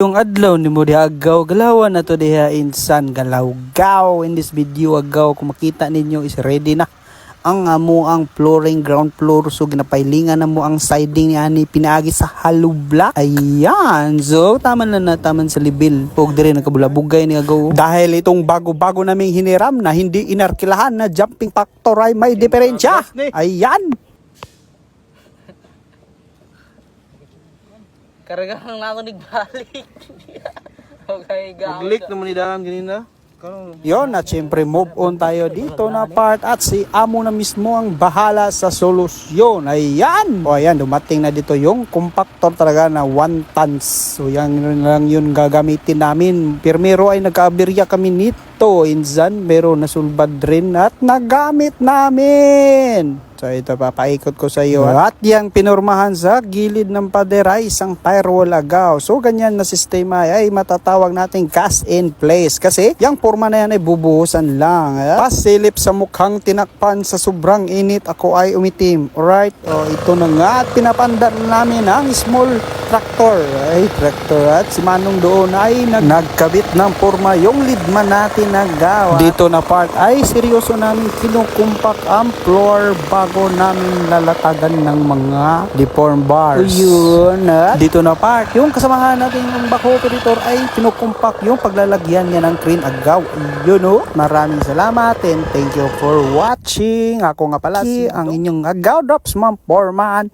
Yung adlaw ni mo diha agaw galawan na to diha insan galawgaw. In this video agaw kung makita ninyo is ready na ang amo ang flooring ground floor, so ginapailingan na mo ang siding ni ani pinaagi sa hollow block. Ayan, so taman na taman sa libil pog dire nagkabulabugay ni agaw dahil itong bago-bago naming hiniram na hindi inarkilahan na jumping factor ay may diferensya. Ayan. Karagahan na ako nagbalik. Okay, Nag-leak naman ni Dahan ganina. Yon, at syempre move on tayo dito na part at si amo na mismo ang bahala sa solusyon. Ayan! O ayan, dumating na dito yung compactor talaga na 1 tons. So yan lang yun gagamitin namin. Pirmero ay nagkaaberya kami nito. Insan, meron nasulbad rin at nagamit namin. So ito papaikot ko sa iyo. At yang pinormahan sa gilid ng pader ay isang firewall agaw. So ganyan na sistema ay matatawag nating cast in place. Kasi yung forma na yan ay bubuhusan lang. Pasilip sa mukhang tinakpan sa sobrang init ako ay umitim. Alright, ito na nga at pinapandan namin ang small tractor. Ay tractor at si Manong doon ay nagkabit ng forma yung lidman natin agaw. Dito na part ay seryoso namin kinukumpak ang floor bago namin lalatagan ng mga deform bars. Yun at dito na part yung kasamahan natin yung back operator ay kinukumpak yung paglalagyan niya ng crane agaw. Yun o, maraming salamat and thank you for watching. Ako nga pala si ang inyong agaw drops, Ma'am Foreman.